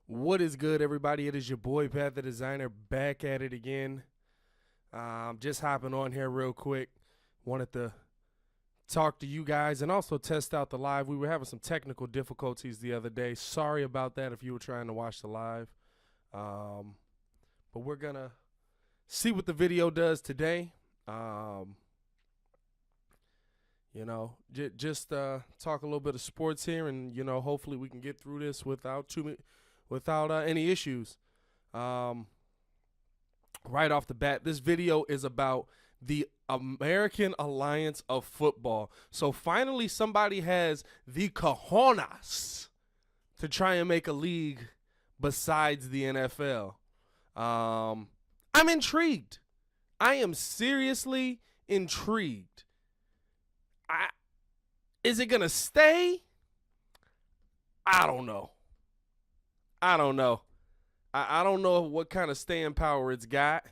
What is good, everybody? It is your boy Pat the Designer back at it again. Just hopping on here real quick. Wanted to talk to you guys and also test out the live. We were having some technical difficulties the other day. Sorry about that if you were trying to watch the live. But we're going to see what the video does today. Just talk a little bit of sports here, and hopefully we can get through this without any issues. Right off the bat, this video is about the American Alliance of Football. So finally somebody has the cojones to try and make a league besides the NFL. I'm intrigued. I am seriously intrigued. Is it going to stay? I don't know. I don't know what kind of staying power it's got,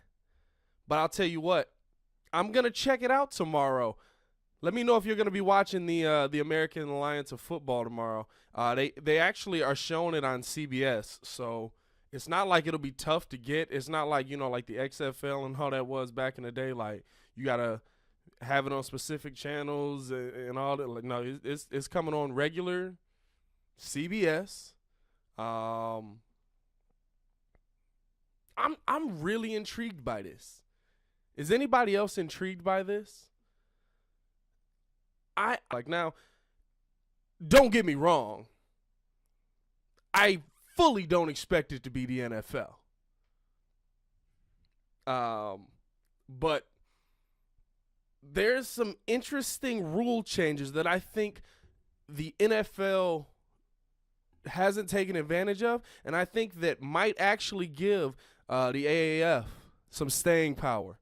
but I'll tell you what, I'm going to check it out tomorrow. Let me know if you're going to be watching the American Alliance of Football tomorrow. They actually are showing it on CBS, so it's not like it'll be tough to get. It's not like, like the XFL and how that was back in the day. Like, you got to have it on specific channels and all that. Like, no, it's coming on regular CBS. I'm really intrigued by this. Is anybody else intrigued by this? Now, don't get me wrong. I fully don't expect it to be the NFL. But there's some interesting rule changes that I think the NFL hasn't taken advantage of, and I think that might actually give the AAF some staying power.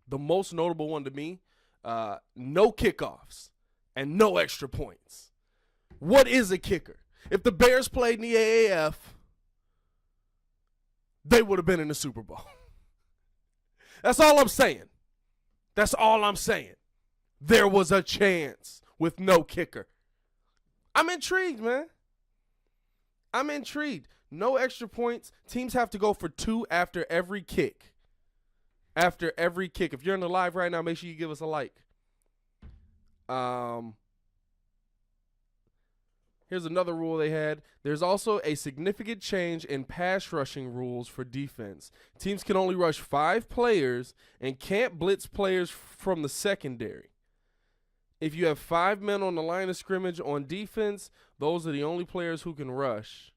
The most notable one to me, no kickoffs and no extra points. What is a kicker? If the Bears played in the AAF, they would have been in the Super Bowl. That's all I'm saying. That's all I'm saying. There was a chance with no kicker. I'm intrigued, man. I'm intrigued. No extra points. Teams have to go for 2 after every kick. After every kick. If you're in the live right now, make sure you give us a like. Here's another rule they had. There's also a significant change in pass rushing rules for defense. Teams can only rush 5 players and can't blitz players from the secondary. If you have 5 men on the line of scrimmage on defense, those are the only players who can rush.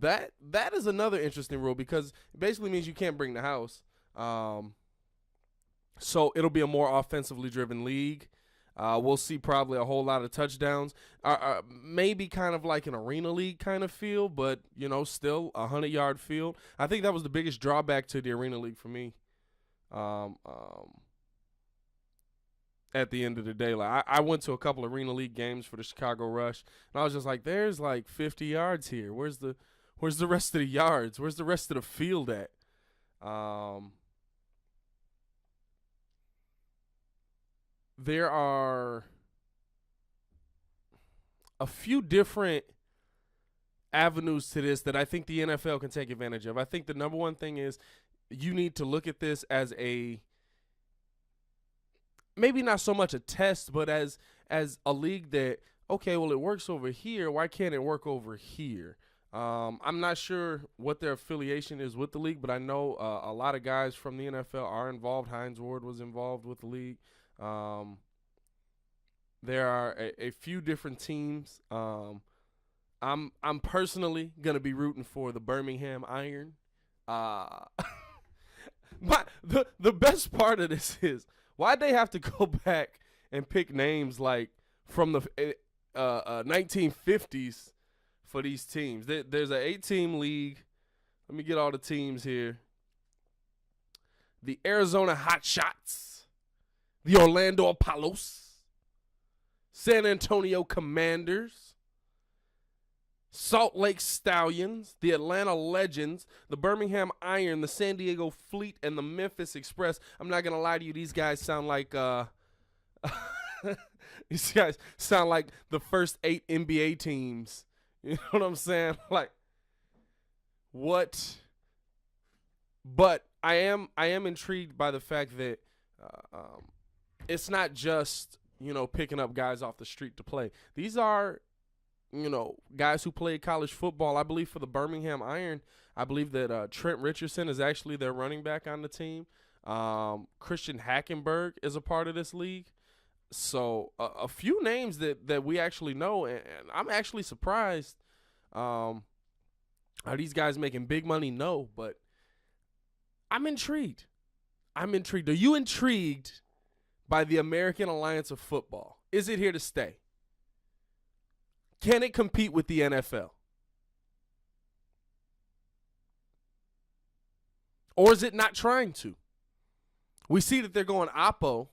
That is another interesting rule because it basically means you can't bring the house. So it'll be a more offensively driven league. We'll see probably a whole lot of touchdowns. Maybe kind of like an arena league kind of feel, but, still a 100-yard field. I think that was the biggest drawback to the arena league for me. At the end of the day, like I went to a couple arena league games for the Chicago Rush, and I was just like, there's like 50 yards here. Where's the rest of the yards? Where's the rest of the field at? There are a few different avenues to this that I think the NFL can take advantage of. I think the number one thing is you need to look at this as maybe not so much a test, but as a league that, okay, well, it works over here. Why can't it work over here? I'm not sure what their affiliation is with the league, but I know a lot of guys from the NFL are involved. Hines Ward was involved with the league. There are a few different teams. I'm personally gonna be rooting for the Birmingham Iron. But the best part of this is, why'd they have to go back and pick names like from the 1950s for these teams? There's an 8-team league. Let me get all the teams here. The Arizona Hotshots, the Orlando Apollos, San Antonio Commanders, Salt Lake Stallions, the Atlanta Legends, the Birmingham Iron, the San Diego Fleet, and the Memphis Express. I'm not going to lie to you. These guys sound like These guys sound like the first 8 NBA teams. You know what I'm saying? Like, what? But I am intrigued by the fact that it's not just picking up guys off the street to play. These are guys who played college football. I believe for the Birmingham Iron, I believe that Trent Richardson is actually their running back on the team. Christian Hackenberg is a part of this league. So a few names that we actually know, and I'm actually surprised. Are these guys making big money? No, but I'm intrigued. Are you intrigued by the American Alliance of Football? Is it here to stay? Can it compete with the NFL? Or is it not trying to? We see that they're going Oppo.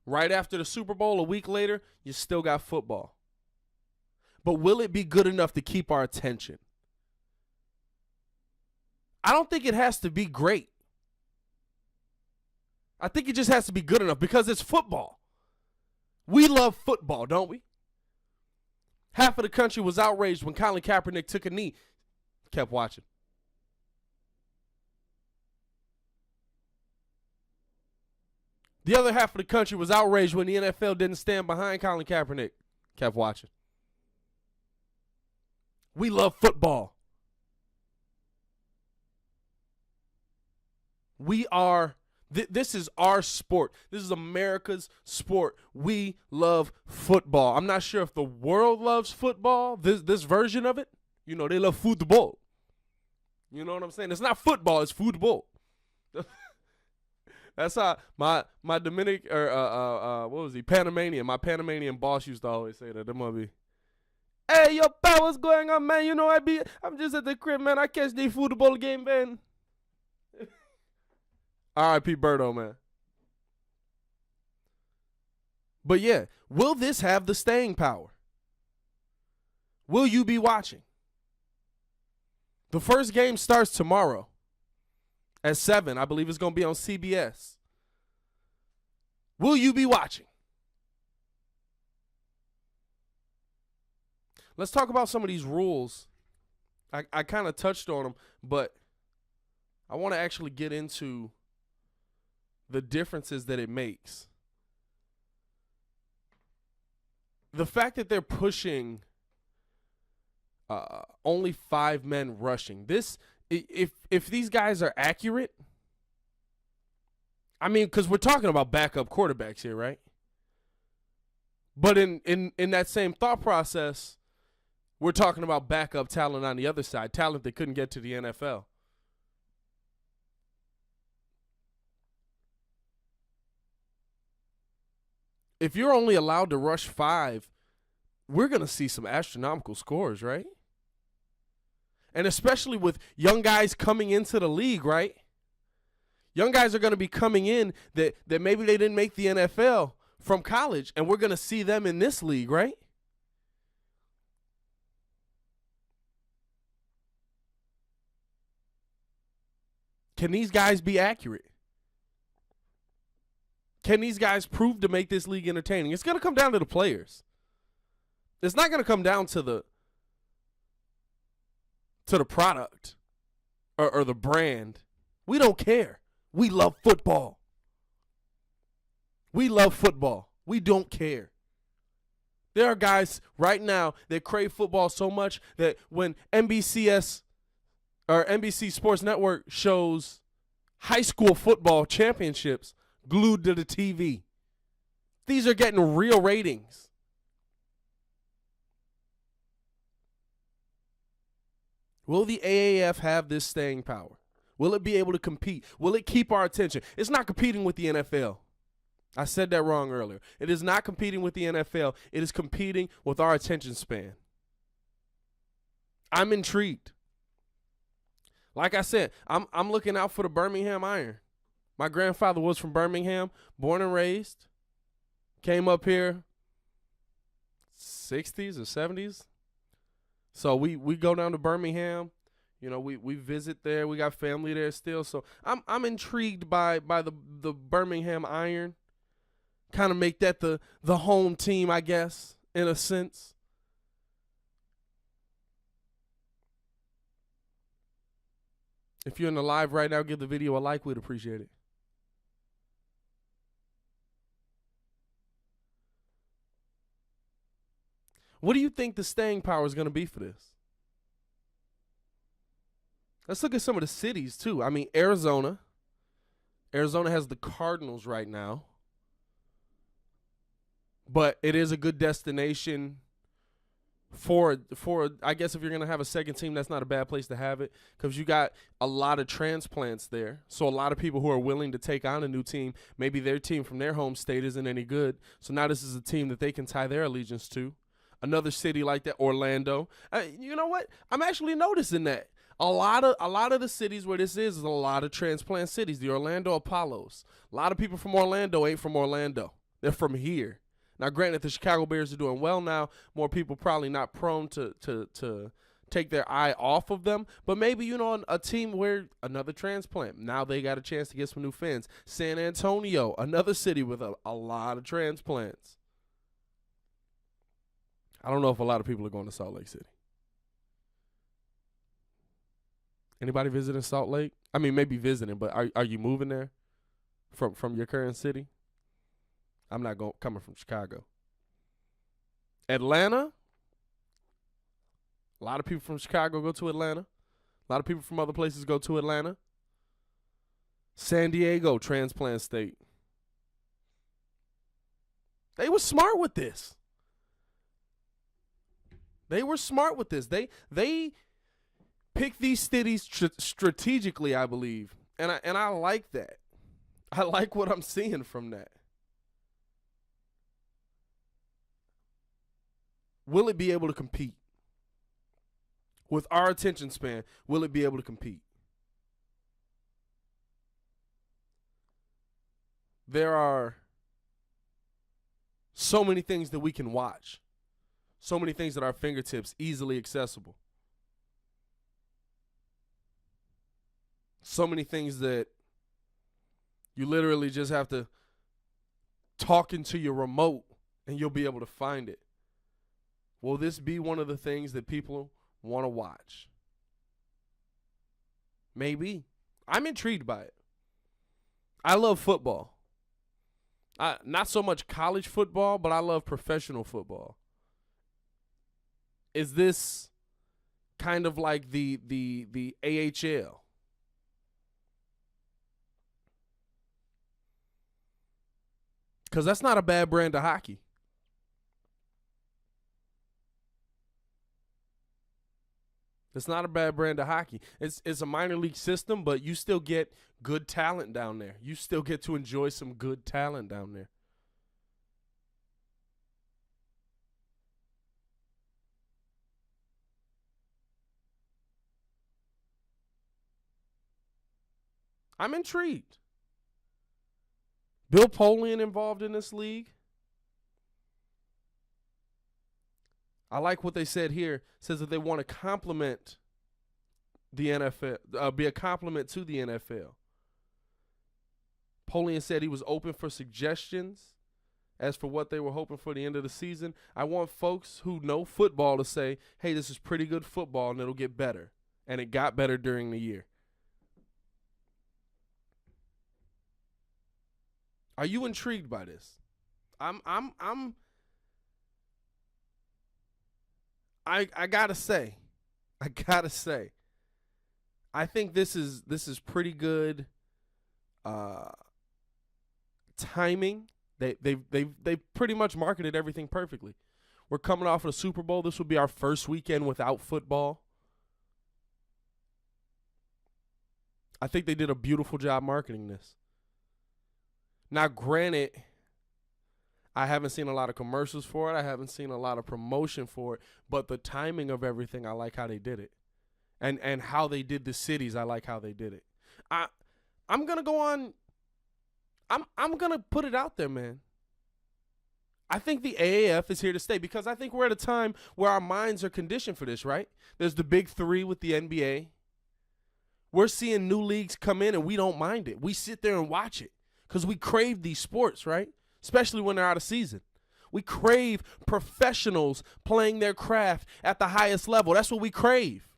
Right after the Super Bowl, a week later, you still got football. But will it be good enough to keep our attention? I don't think it has to be great. I think it just has to be good enough because it's football. We love football, don't we? Half of the country was outraged when Colin Kaepernick took a knee. Kept watching. The other half of the country was outraged when the NFL didn't stand behind Colin Kaepernick. Kept watching. We love football. This is our sport. This is America's sport. We love football. I'm not sure if the world loves football, this version of it. They love football. You know what I'm saying? It's not football, it's football. That's how my Dominic what was he? Panamanian. My Panamanian boss used to always say that. There might be, hey, yo, pal, what's going on, man? I'm just at the crib, man. I catch the football game, man. R.I.P. Birdo, man. But yeah, will this have the staying power? Will you be watching? The first game starts tomorrow at 7. I believe it's going to be on CBS. Will you be watching? Let's talk about some of these rules. I kind of touched on them, but I want to actually get into the differences that it makes. The fact that they're pushing only 5 men rushing. This, if these guys are accurate, I mean, because we're talking about backup quarterbacks here, right? But in that same thought process, we're talking about backup talent on the other side, talent that couldn't get to the NFL. If you're only allowed to rush 5, we're going to see some astronomical scores, right? And especially with young guys coming into the league, right? Young guys are going to be coming in that maybe they didn't make the NFL from college, and we're going to see them in this league, right? Can these guys be accurate? Can these guys prove to make this league entertaining? It's going to come down to the players. It's not going to come down to the product or the brand. We don't care. We love football. We love football. We don't care. There are guys right now that crave football so much that when NBC Sports Network shows high school football championships glued to the TV, these are getting real ratings. Will the AAF have this staying power? Will it be able to compete? Will it keep our attention? It's not competing with the NFL. I said that wrong earlier. It is not competing with the NFL. It is competing with our attention span. I'm intrigued. Like I said, I'm looking out for the Birmingham Iron. My grandfather was from Birmingham, born and raised. Came up here 60s or 70s. So we go down to Birmingham. We visit there. We got family there still. So I'm intrigued by the Birmingham Iron. Kind of make that the home team, I guess, in a sense. If you're in the live right now, give the video a like. We'd appreciate it. What do you think the staying power is going to be for this? Let's look at some of the cities, too. I mean, Arizona. Arizona has the Cardinals right now. But it is a good destination for I guess if you're going to have a second team, that's not a bad place to have it because you got a lot of transplants there. So a lot of people who are willing to take on a new team, maybe their team from their home state isn't any good. So now this is a team that they can tie their allegiance to. Another city like that, Orlando. You know what? I'm actually noticing that. A lot of the cities where this is a lot of transplant cities. The Orlando Apollos. A lot of people from Orlando ain't from Orlando. They're from here. Now, granted, the Chicago Bears are doing well now. More people probably not prone to take their eye off of them. But maybe, you know, a team where another transplant. Now they got a chance to get some new fans. San Antonio, another city with a lot of transplants. I don't know if a lot of people are going to Salt Lake City. Anybody visiting Salt Lake? I mean, maybe visiting, but are you moving there from your current city? I'm not coming from Chicago. Atlanta. A lot of people from Chicago go to Atlanta. A lot of people from other places go to Atlanta. San Diego, transplant state. They were smart with this. They were smart with this. They picked these cities strategically, I believe. And I like that. I like what I'm seeing from that. Will it be able to compete? With our attention span, will it be able to compete? There are so many things that we can watch. So many things at our fingertips, easily accessible. So many things that you literally just have to talk into your remote and you'll be able to find it. Will this be one of the things that people want to watch? Maybe. I'm intrigued by it. I love football. Not so much college football, but I love professional football. Is this kind of like the AHL? Because that's not a bad brand of hockey. It's not a bad brand of hockey. It's a minor league system, but you still get good talent down there. You still get to enjoy some good talent down there. I'm intrigued. Bill Polian involved in this league. I like what they said here. It says that they want to complement the NFL, be a complement to the NFL. Polian said he was open for suggestions as for what they were hoping for the end of the season. I want folks who know football to say, hey, this is pretty good football and it'll get better. And it got better during the year. Are you intrigued by this? I gotta say, I think this is pretty good timing. They pretty much marketed everything perfectly. We're coming off of the Super Bowl. This will be our first weekend without football. I think they did a beautiful job marketing this. Now, granted, I haven't seen a lot of commercials for it. I haven't seen a lot of promotion for it. But the timing of everything, I like how they did it. And how they did the cities, I like how they did it. I'm going to go on. I'm going to put it out there, man. I think the AAF is here to stay because I think we're at a time where our minds are conditioned for this, right? There's the big three with the NBA. We're seeing new leagues come in and we don't mind it. We sit there and watch it because we crave these sports, right? Especially when they're out of season. We crave professionals playing their craft at the highest level. That's what we crave.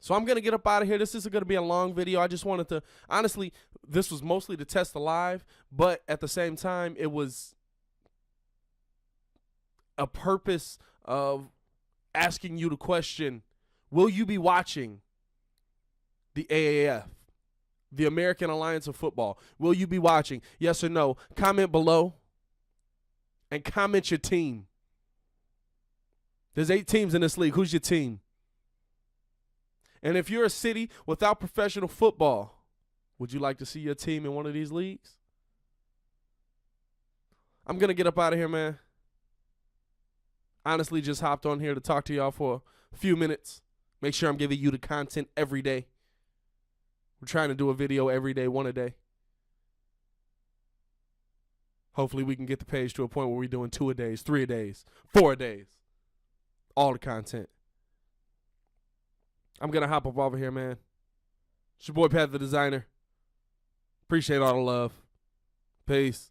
So I'm going to get up out of here. This isn't going to be a long video. I just wanted to, honestly, this was mostly to test the live, but at the same time, it was a purpose of asking you the question, will you be watching the AAF, the American Alliance of Football? Will you be watching? Yes or no? Comment below and comment your team. There's 8 teams in this league. Who's your team? And if you're a city without professional football, would you like to see your team in one of these leagues? I'm going to get up out of here, man. Honestly, just hopped on here to talk to y'all for a few minutes. Make sure I'm giving you the content every day. We're trying to do a video every day, one a day. Hopefully we can get the page to a point where we're doing 2 a days, 3 a days, 4 a days. All the content. I'm going to hop up over here, man. It's your boy, Pat the Designer. Appreciate all the love. Peace.